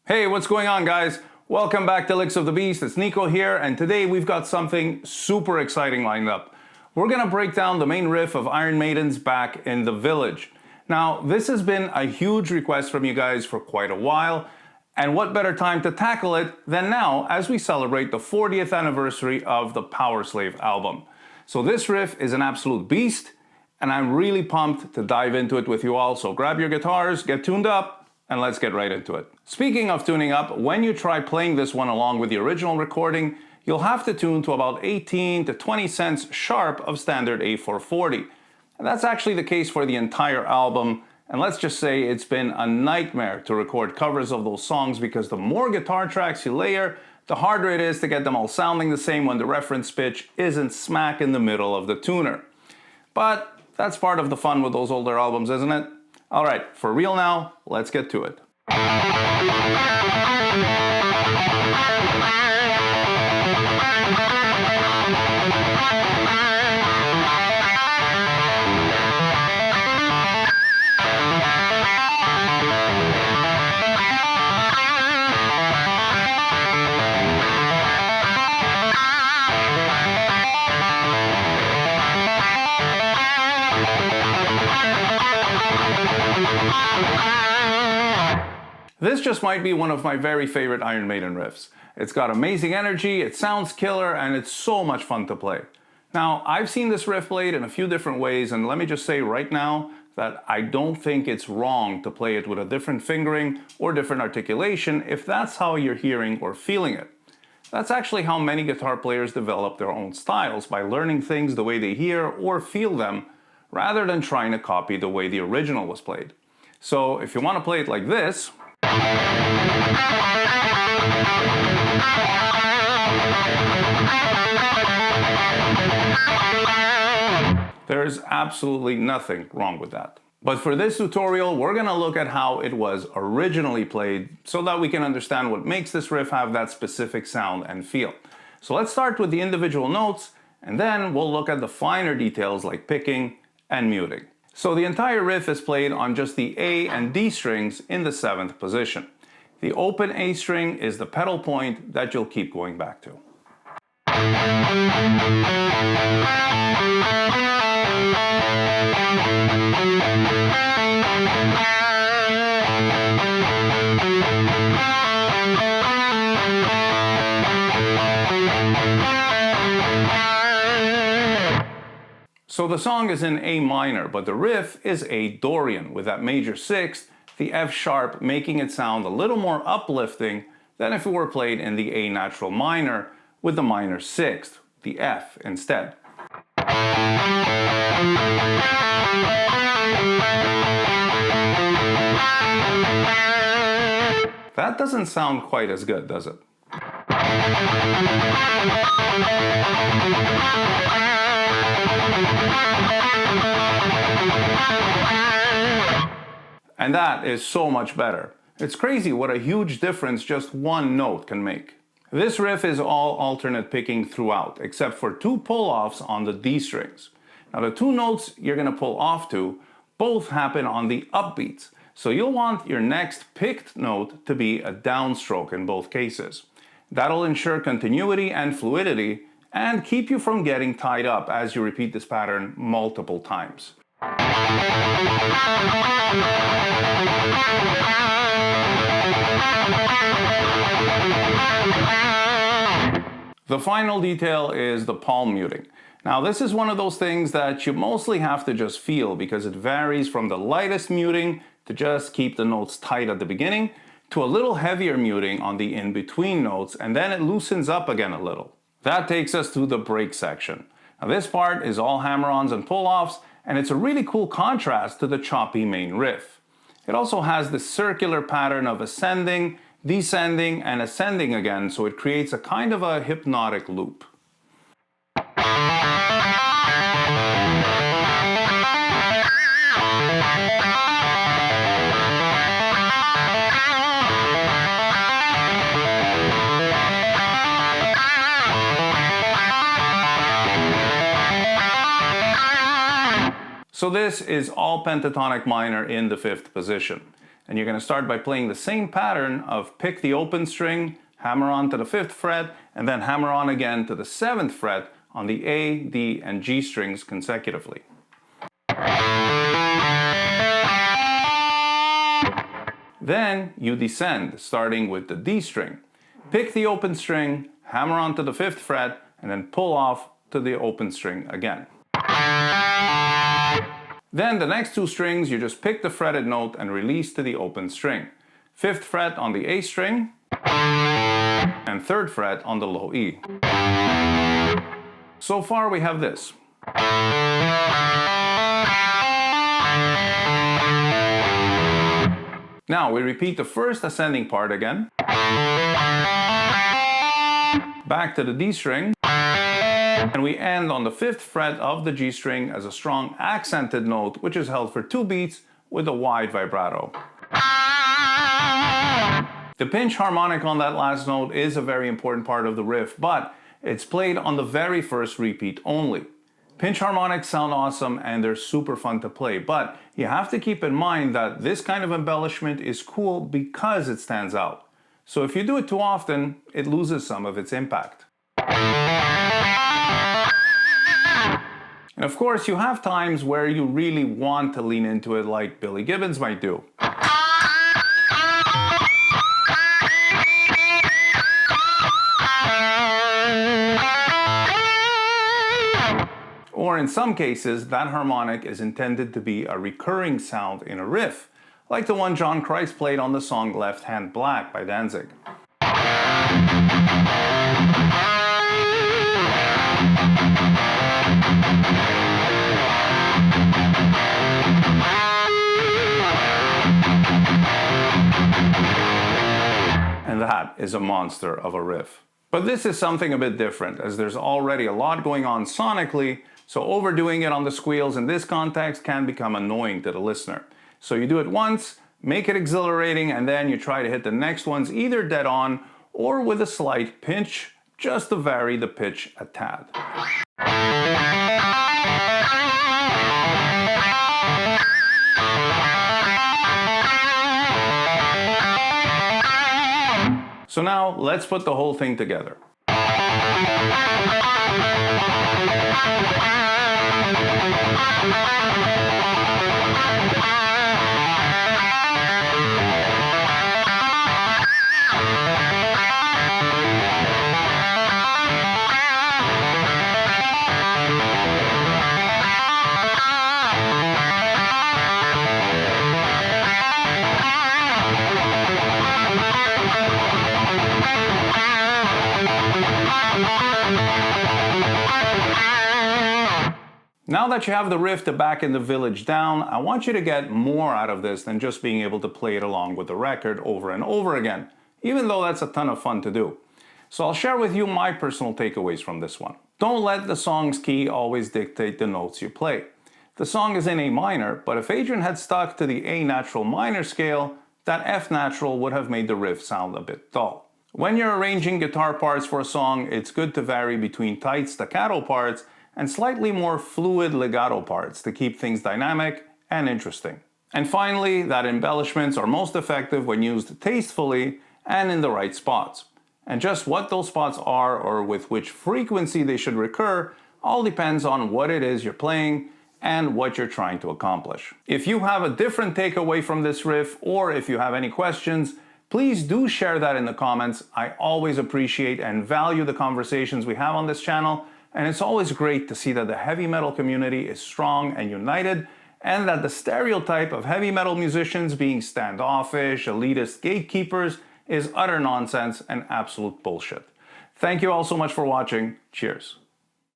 Hey, what's going on, guys? Welcome back to Licks of the Beast. It's Nico here, and today we've got something super exciting lined up. We're gonna break down the main riff of Iron Maiden's Back in the Village. Now, this has been a huge request from you guys for quite a while, and what better time to tackle it than now as we celebrate the 40th anniversary of the Powerslave album. So this riff is an absolute beast, and I'm really pumped to dive into it with you all. So grab your guitars, get tuned up, and let's get right into it. Speaking of tuning up, when you try playing this one along with the original recording, you'll have to tune to about 18 to 20 cents sharp of standard A440. And that's actually the case for the entire album, and let's just say it's been a nightmare to record covers of those songs because the more guitar tracks you layer, the harder it is to get them all sounding the same when the reference pitch isn't smack in the middle of the tuner. But that's part of the fun with those older albums, isn't it? Alright, for real now, let's get to it. This just might be one of my very favorite Iron Maiden riffs. It's got amazing energy, it sounds killer, and it's so much fun to play. Now, I've seen this riff played in a few different ways, and let me just say right now that I don't think it's wrong to play it with a different fingering or different articulation if that's how you're hearing or feeling it. That's actually how many guitar players develop their own styles, by learning things the way they hear or feel them, rather than trying to copy the way the original was played. So if you want to play it like this, there's absolutely nothing wrong with that. But for this tutorial, we're going to look at how it was originally played so that we can understand what makes this riff have that specific sound and feel. So let's start with the individual notes, and then we'll look at the finer details like picking and muting. So the entire riff is played on just the A and D strings in the 7th position. The open A string is the pedal point that you'll keep going back to. So the song is in A minor, but the riff is A Dorian with that major sixth, the F sharp, making it sound a little more uplifting than if it were played in the A natural minor with the minor sixth, the F, instead. That doesn't sound quite as good, does it? And that is so much better. It's crazy what a huge difference just one note can make. This riff is all alternate picking throughout, except for two pull-offs on the D strings. Now the two notes you're going to pull off to both happen on the upbeats, so you'll want your next picked note to be a downstroke in both cases. That'll ensure continuity and fluidity and keep you from getting tied up as you repeat this pattern multiple times. The final detail is the palm muting. Now this is one of those things that you mostly have to just feel because it varies from the lightest muting to just keep the notes tight at the beginning to a little heavier muting on the in-between notes, and then it loosens up again a little. That takes us to the break section. Now this part is all hammer-ons and pull-offs, and it's a really cool contrast to the choppy main riff. It also has this circular pattern of ascending, descending, and ascending again, so it creates a kind of a hypnotic loop. So this is all pentatonic minor in the 5th position. And you're going to start by playing the same pattern of pick the open string, hammer on to the 5th fret, and then hammer on again to the 7th fret on the A, D, and G strings consecutively. Then you descend, starting with the D string. Pick the open string, hammer on to the 5th fret, and then pull off to the open string again. Then the next 2 strings, you just pick the fretted note and release to the open string. 5th fret on the A string, and 3rd fret on the low E. So far we have this. Now we repeat the first ascending part again. Back to the D string. And we end on the 5th fret of the G string as a strong accented note, which is held for 2 beats with a wide vibrato. The pinch harmonic on that last note is a very important part of the riff, but it's played on the very first repeat only. Pinch harmonics sound awesome and they're super fun to play, but you have to keep in mind that this kind of embellishment is cool because it stands out. So if you do it too often, it loses some of its impact. And of course, you have times where you really want to lean into it like Billy Gibbons might do. Or in some cases, that harmonic is intended to be a recurring sound in a riff, like the one John Christ played on the song Left Hand Black by Danzig. And that is a monster of a riff. But this is something a bit different, as there's already a lot going on sonically, so overdoing it on the squeals in this context can become annoying to the listener. So you do it once, make it exhilarating, and then you try to hit the next ones either dead on or with a slight pinch, just to vary the pitch a tad. So now let's put the whole thing together. Now that you have the riff to back in the Village down, I want you to get more out of this than just being able to play it along with the record over and over again, even though that's a ton of fun to do. So I'll share with you my personal takeaways from this one. Don't let the song's key always dictate the notes you play. The song is in A minor, but if Adrian had stuck to the A natural minor scale, that F natural would have made the riff sound a bit dull. When you're arranging guitar parts for a song, it's good to vary between tight staccato parts and slightly more fluid legato parts to keep things dynamic and interesting. And finally, that embellishments are most effective when used tastefully and in the right spots. And just what those spots are or with which frequency they should recur all depends on what it is you're playing and what you're trying to accomplish. If you have a different takeaway from this riff, or if you have any questions, please do share that in the comments. I always appreciate and value the conversations we have on this channel, and it's always great to see that the heavy metal community is strong and united, and that the stereotype of heavy metal musicians being standoffish, elitist gatekeepers is utter nonsense and absolute bullshit. Thank you all so much for watching. Cheers.